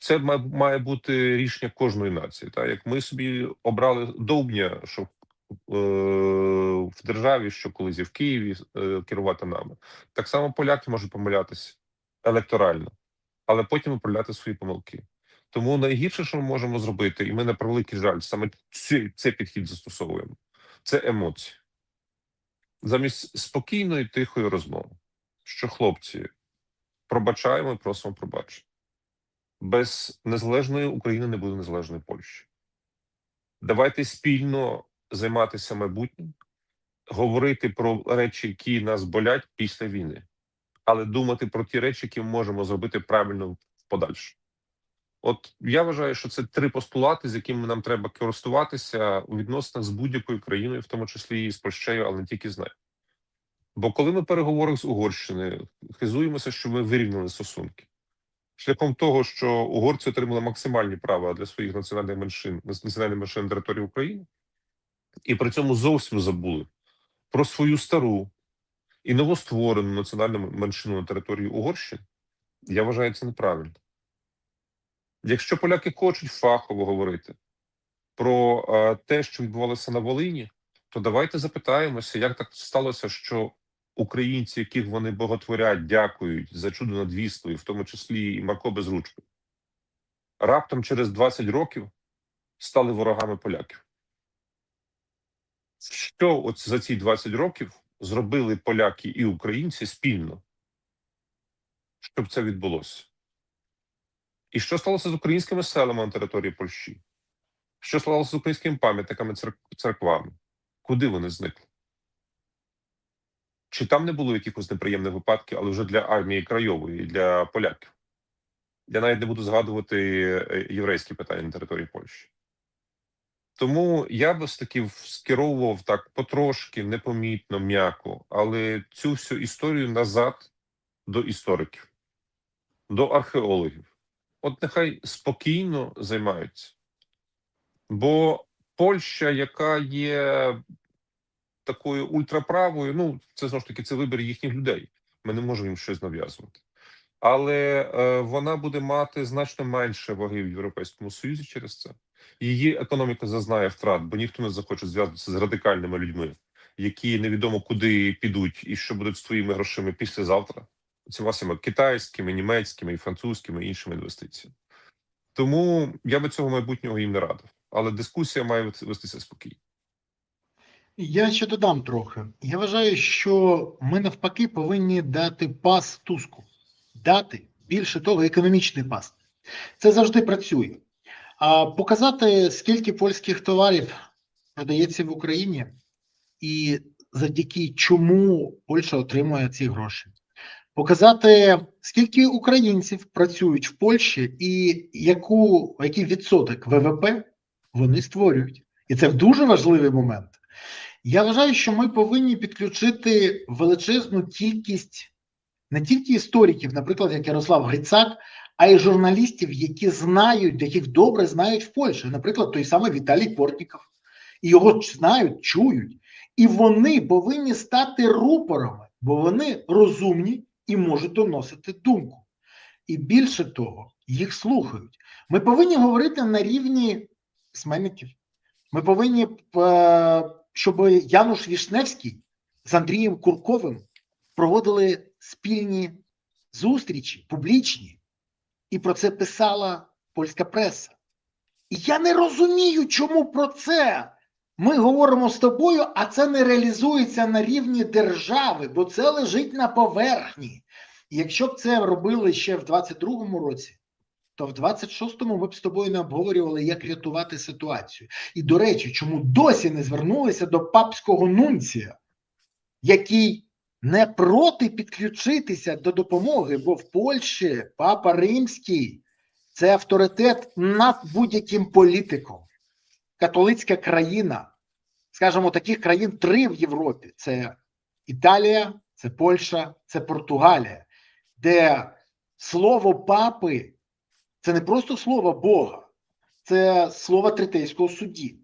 це має бути рішення кожної нації. Так? Як ми собі обрали Довбня, що в державі, що колись і в Києві керувати нами, так само поляки можуть помилятися електорально, але потім виправляти свої помилки. Тому найгірше, що ми можемо зробити, і ми на превеликий жаль, саме цей підхід застосовуємо, це емоції. Замість спокійної, тихої розмови, що хлопці, пробачаємо і просимо пробачення. Без незалежної України не буде незалежної Польщі. Давайте спільно займатися майбутнім, говорити про речі, які нас болять після війни, але думати про ті речі, які ми можемо зробити правильно в подальшому. От я вважаю, що це 3 постулати, з якими нам треба користуватися у відносинах з будь-якою країною, в тому числі і з Польщею, але не тільки з нею. Бо коли ми в переговорах з Угорщиною хизуємося, що ми вирівняли стосунки, шляхом того, що угорці отримали максимальні права для своїх національних меншин на території України, і при цьому зовсім забули про свою стару і новостворену національну меншину на території Угорщини, я вважаю це неправильно. Якщо поляки хочуть фахово говорити про те, що відбувалося на Волині, то давайте запитаємося, як так сталося, що українці, яких вони боготворять, дякують за чудо над Віслою, в тому числі і Марко Безручко, раптом через 20 років стали ворогами поляків. Що от за ці 20 років зробили поляки і українці спільно, щоб це відбулося? І що сталося з українськими селами на території Польщі? Що сталося з українськими пам'ятниками, церквами? Куди вони зникли? Чи там не було якихось неприємних випадків, але вже для армії краєвої, для поляків? Я навіть не буду згадувати єврейські питання на території Польщі. Тому я би таки скеровував так потрошки, непомітно, м'яко, але цю всю історію назад до істориків, до археологів. От нехай спокійно займаються. Бо Польща, яка є такою ультраправою, ну, це знову ж таки це вибір їхніх людей. Ми не можемо їм щось нав'язувати. Але вона буде мати значно менше ваги в Європейському Союзі через це. Її економіка зазнає втрат, бо ніхто не захоче зв'язуватися з радикальними людьми, які невідомо куди підуть і що будуть з твоїми грошима післязавтра. Цими китайськими, німецькими, і французькими, і іншими інвестиціями. Тому я би цього майбутнього їм не радив. Але дискусія має вестися спокійно. Я ще додам трохи. Я вважаю, що ми навпаки повинні дати пас Туску. Дати, більше того, економічний пас. Це завжди працює. А показати, скільки польських товарів продається в Україні і завдяки чому Польща отримує ці гроші. Показати, скільки українців працюють в Польщі і який відсоток ВВП вони створюють. І це дуже важливий момент. Я вважаю, що ми повинні підключити величезну кількість не тільки істориків, наприклад, як Ярослав Грицак, а й журналістів, які знають, яких добре знають в Польщі. Наприклад, той самий Віталій Портніков. І його знають, чують. І вони повинні стати рупорами, бо вони розумні і можуть доносити думку. І більше того, їх слухають. Ми повинні говорити на рівні письменників. Ми повинні, щоб Януш Вішневський з Андрієм Курковим проводили спільні зустрічі, публічні, і про це писала польська преса. І я не розумію, чому про це ми говоримо з тобою, а це не реалізується на рівні держави, бо це лежить на поверхні. І якщо б це робили ще в 22-му році, то в 26-му ми б з тобою не обговорювали, як рятувати ситуацію. І, до речі, чому досі не звернулися до папського нунція, який не проти підключитися до допомоги, бо в Польщі Папа Римський – це авторитет над будь-яким політиком. Католицька країна, скажімо, таких країн 3 в Європі – це Італія, це Польща, це Португалія, де слово папи – це не просто слово Бога, це слово третейського судді.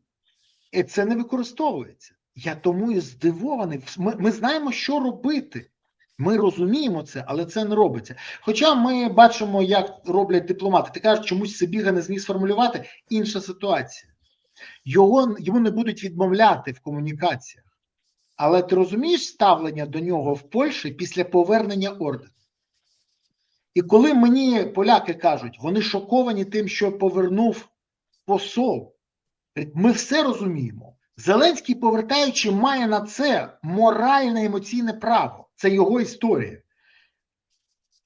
І це не використовується. Я тому і здивований. Ми знаємо, що робити. Ми розуміємо це, але це не робиться. Хоча ми бачимо, як роблять дипломати. Ти кажеш, чомусь Сибіга не зміг сформулювати. Інша ситуація. Йому не будуть відмовляти в комунікаціях. Але ти розумієш ставлення до нього в Польщі після повернення ордену? І коли мені поляки кажуть, вони шоковані тим, що повернув посол, ми все розуміємо. Зеленський, повертаючи, має на це моральне емоційне право. Це його історія.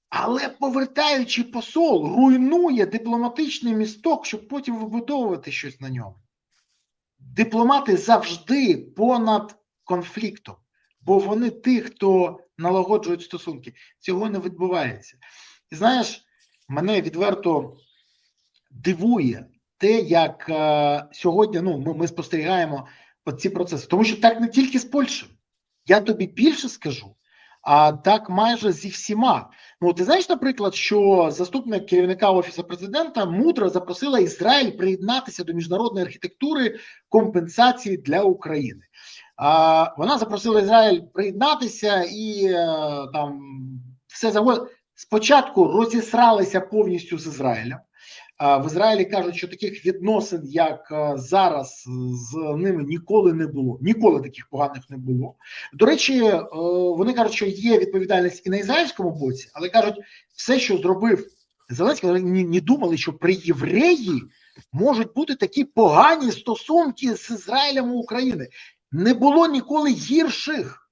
Але повертаючи посол, руйнує дипломатичний місток, щоб потім вибудовувати щось на ньому. Дипломати завжди понад конфліктом, бо вони ті, хто налагоджують стосунки. Цього не відбувається. І знаєш, мене відверто дивує те, як сьогодні ми спостерігаємо ці процеси. Тому що так не тільки з Польщею. Я тобі більше скажу, а так майже зі всіма. Ну, ти знаєш, наприклад, що заступник керівника Офісу президента мудро запросила Ізраїль приєднатися до міжнародної архітектури компенсації для України. Вона запросила Ізраїль приєднатися і там все завод. Спочатку розісралися повністю з Ізраїлем. В Ізраїлі кажуть, що таких відносин, як зараз, з ними ніколи не було. Ніколи таких поганих не було. До речі, вони кажуть, що є відповідальність і на ізраїльському боці, але кажуть, все, що зробив Зеленський, вони не думали, що при євреї можуть бути такі погані стосунки з Ізраїлем у України. Не було ніколи гірших.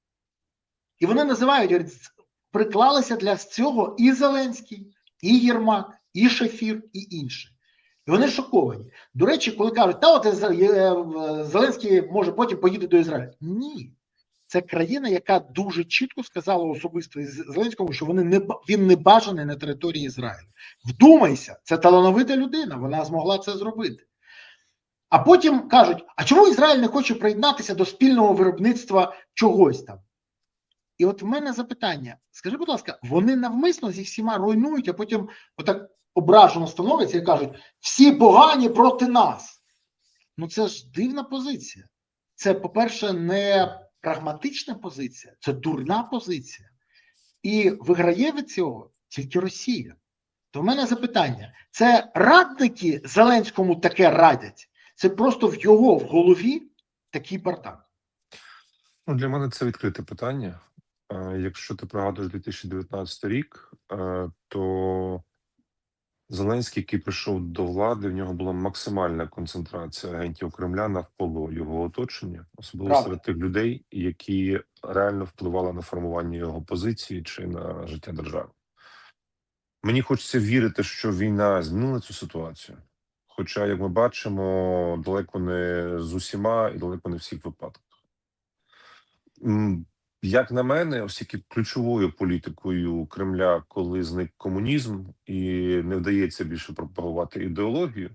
І вони називають, говорять, приклалися для цього і Зеленський, і Єрмак, і Шефір, і інші. І вони шоковані. До речі, коли кажуть, та от Зеленський може потім поїде до Ізраїлю. Ні. Це країна, яка дуже чітко сказала особисто Зеленському, що він не бажаний на території Ізраїлю. Вдумайся, це талановита людина, вона змогла це зробити. А потім кажуть, а чому Ізраїль не хоче приєднатися до спільного виробництва чогось там? І от в мене запитання, скажи, будь ласка, вони навмисно зі всіма руйнують, а потім отак ображено становляться і кажуть, всі погані проти нас. Ну це ж дивна позиція. Це, по-перше, не прагматична позиція, це дурна позиція. І виграє від цього тільки Росія. То в мене запитання, це радники Зеленському таке радять? Це просто в його в голові такий бардак? Ну, для мене це відкрите питання. Якщо ти пригадуєш 2019 рік, то Зеленський, який прийшов до влади, в нього була максимальна концентрація агентів Кремля навколо його оточення, особливо серед тих людей, які реально впливали на формування його позиції чи на життя держави. Мені хочеться вірити, що війна змінила цю ситуацію. Хоча, як ми бачимо, далеко не з усіма і далеко не в всіх випадках. Як на мене, оскільки ключовою політикою Кремля, коли зник комунізм і не вдається більше пропагувати ідеологію,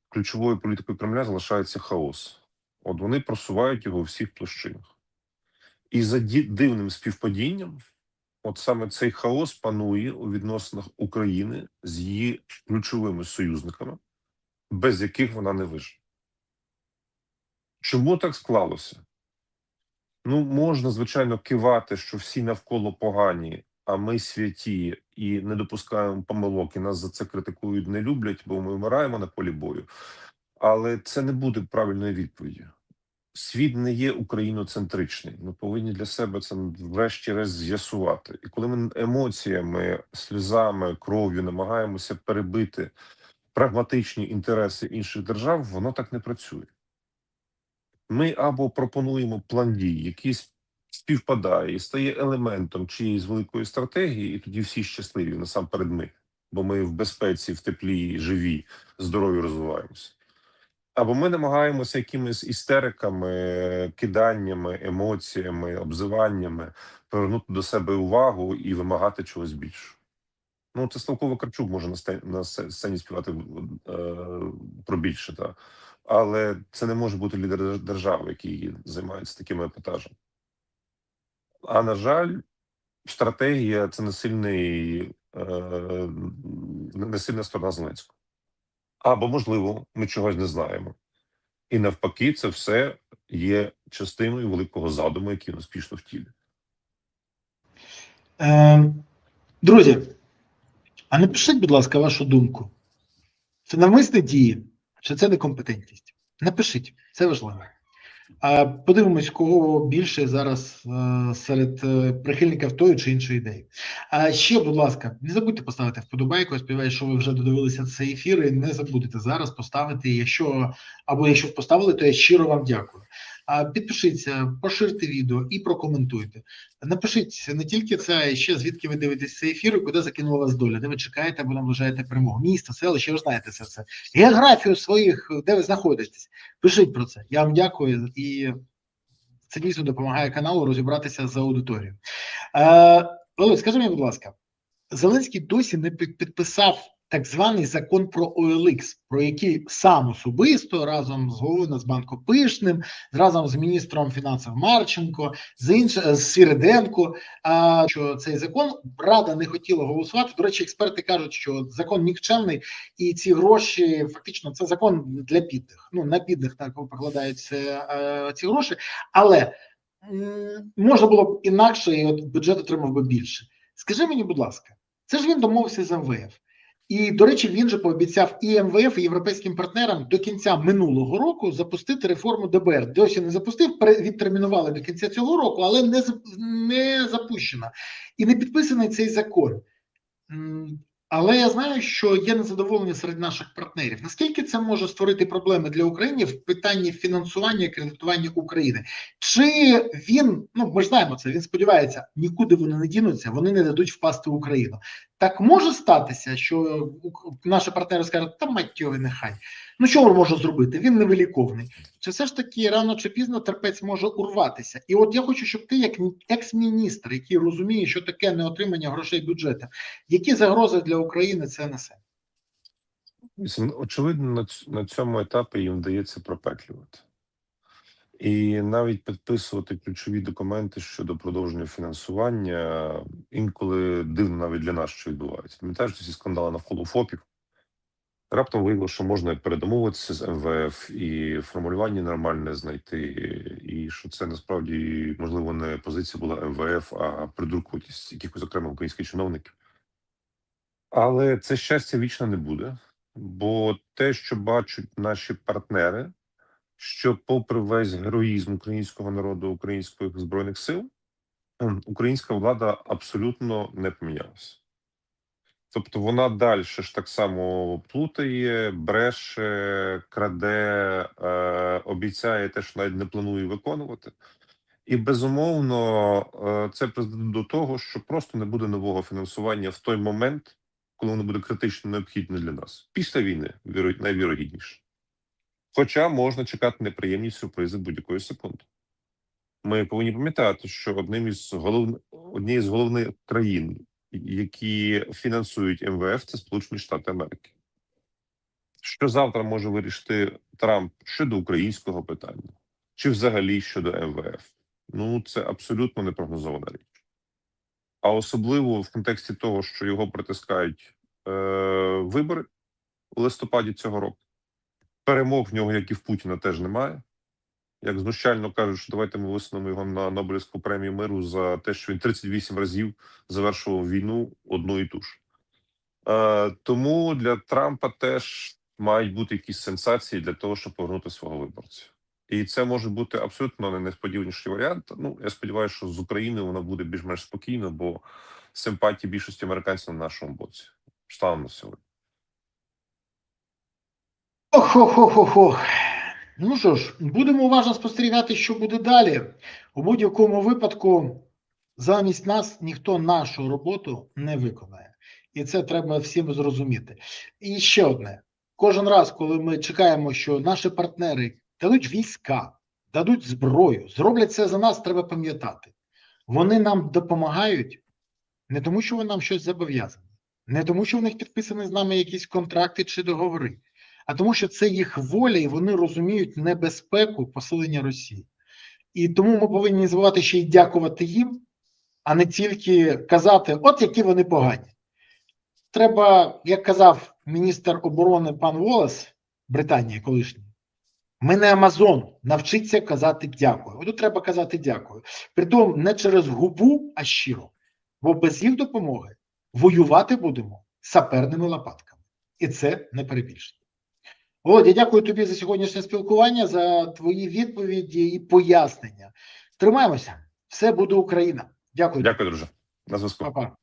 ключовою політикою Кремля залишається хаос. От вони просувають його у всіх площинах. І за дивним співпадінням, от саме цей хаос панує у відносинах України з її ключовими союзниками, без яких вона не виживе. Чому так склалося? Ну, можна, звичайно, кивати, що всі навколо погані, а ми святі і не допускаємо помилок, і нас за це критикують, не люблять, бо ми вмираємо на полі бою. Але це не буде правильною відповіддю. Світ не є україноцентричний. Ми повинні для себе це врешті-решт з'ясувати. І коли ми емоціями, сльозами, кров'ю намагаємося перебити прагматичні інтереси інших держав, воно так не працює. Ми або пропонуємо план дій, який співпадає і стає елементом чиєїсь великої стратегії, і тоді всі щасливі, насамперед ми, бо ми в безпеці, в теплі, живі, здорові розвиваємося. Або ми намагаємося якимись істериками, киданнями, емоціями, обзиваннями привернути до себе увагу і вимагати чогось більшого. Ну, це Славко Вакарчук може на сцені співати про більше, так. Але це не може бути лідер держави, який займається такими епатажами. А на жаль, стратегія – це не сильна сторона Зеленського. Або, можливо, ми чогось не знаємо. І навпаки, це все є частиною великого задуму, який він успішно втілює. Друзі, а напишіть, будь ласка, вашу думку. Це навмисне дії, чи це некомпетентність? Напишіть, це важливо. Подивимось, кого більше зараз серед прихильників тої чи іншої ідеї. Ще, будь ласка, не забудьте поставити вподобайку. Я сподіваюся, що ви вже додивилися цей ефір, і не забудете зараз поставити. Якщо поставили, то я щиро вам дякую. Підпишіться, поширте відео і прокоментуйте. Напишіть не тільки це, а ще звідки ви дивитесь цей ефір і куди закинула вас доля, де ви чекаєте або наближаєте перемогу. Місто, селище, ви знаєте це все. Географію своїх, де ви знаходитесь. Пишіть про це. Я вам дякую, і це дійсно допомагає каналу розібратися з аудиторією. Олег, скажи мені, будь ласка, Зеленський досі не підписав так званий закон про OLX, про який сам особисто разом з головою Нацбанку Пишним, разом з міністром фінансів Марченко, з Свириденко, що цей закон Рада не хотіла голосувати. До речі, експерти кажуть, що закон нікчемний, і ці гроші, фактично, це закон для бідних. Ну, на бідних так покладаються ці гроші, але можна було б інакше, і от бюджет отримав би більше. Скажи мені, будь ласка, це ж він домовився з МВФ. І, до речі, він же пообіцяв і МВФ, і європейським партнерам до кінця минулого року запустити реформу ДБР. Досі не запустив, відтермінували до кінця цього року, але не запущена. І не підписаний цей закон. Але я знаю, що є незадоволення серед наших партнерів. Наскільки це може створити проблеми для України в питанні фінансування і кредитування України? Чи він, ну ми ж знаємо це, він сподівається, нікуди вони не дінуться, вони не дадуть впасти в Україну. Так може статися, що наші партнери скажуть, та мать його, нехай. Ну що він може зробити? Він невиліковний. Чи все ж таки рано чи пізно терпець може урватися? І от я хочу, щоб ти, як екс-міністр, який розуміє, що таке неотримання грошей бюджету, які загрози для України це несе? Очевидно, на цьому етапі їм вдається пропетлювати. І навіть підписувати ключові документи щодо продовження фінансування інколи дивно навіть для нас, що відбувається. Пам'ятаєш, ці скандали навколо ФОПів? Раптом виявилося, що можна передомовитися з МВФ і формулювання нормальне знайти, і що це насправді, можливо, не позиція була МВФ, а придуркуватись якихось окремих українських чиновників. Але це щастя вічно не буде, бо те, що бачать наші партнери, що попри весь героїзм українського народу, українських збройних сил, українська влада абсолютно не помінялася. Тобто вона далі ж так само плутає, бреше, краде, обіцяє те, що навіть не планує виконувати. І, безумовно, це призведе до того, що просто не буде нового фінансування в той момент, коли воно буде критично необхідне для нас. Після війни, найвірогідніше. Хоча можна чекати неприємні сюрпризи будь-якої секунди. Ми повинні пам'ятати, що однією з головних країн, які фінансують МВФ, це Сполучені Штати Америки. Що завтра може вирішити Трамп щодо українського питання? чи взагалі щодо МВФ. Ну, це абсолютно непрогнозована річ. А особливо в контексті того, що його притискають вибори у листопаді цього року. Перемог в нього, як і в Путіна, теж немає. Як знущально кажуть, що давайте ми висунемо його на Нобелівську премію миру за те, що він 38 разів завершував війну одну і ту ж. Тому для Трампа теж мають бути якісь сенсації для того, щоб повернути свого виборця. І це може бути абсолютно найнесподіваніший варіант. Ну, я сподіваюся, що з Україною вона буде більш-менш спокійна, бо симпатії більшості американців на нашому боці. Станом на сьогодні. Ох-хо-хо-хо-хо. Ну що ж, будемо уважно спостерігати, що буде далі. У будь-якому випадку замість нас ніхто нашу роботу не виконає. І це треба всім зрозуміти. І ще одне. Кожен раз, коли ми чекаємо, що наші партнери дадуть війська, дадуть зброю, зроблять це за нас, треба пам'ятати. Вони нам допомагають не тому, що вони нам щось зобов'язані, не тому, що в них підписані з нами якісь контракти чи договори, а тому, що це їх воля, і вони розуміють небезпеку посилення Росії. І тому ми повинні не забувати ще й дякувати їм, а не тільки казати, от які вони погані. Треба, як казав міністр оборони пан Волес, Британії колишній, ми не Амазон, навчиться казати дякую. От тут треба казати дякую. Притом не через губу, а щиро. Бо без їх допомоги воювати будемо саперними лопатками. І це не перебільшення. Володя, дякую тобі за сьогоднішнє спілкування, за твої відповіді і пояснення. Тримаємося. Все буде Україна. Дякую. Дякую, друже. На зв'язку. Па-па.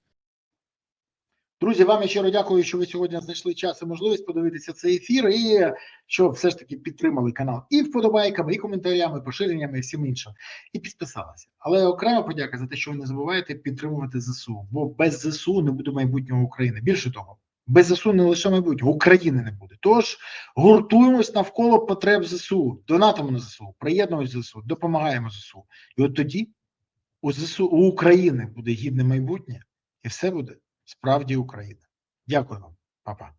Друзі, вам я щиро дякую, що ви сьогодні знайшли час і можливість подивитися цей ефір і що все ж таки підтримали канал і вподобайками, і коментарями, і поширеннями, і всім іншим. І підписалися. Але окрема подяка за те, що ви не забуваєте підтримувати ЗСУ. Бо без ЗСУ не буде майбутнього України. Більше того, без ЗСУ не лише майбутнього, України не буде. Тож гуртуємось навколо потреб ЗСУ, донатимо на ЗСУ, приєднуємось до ЗСУ, допомагаємо ЗСУ. І от тоді у ЗСУ, у України буде гідне майбутнє, і все буде справді Україна. Дякую вам, Па-па.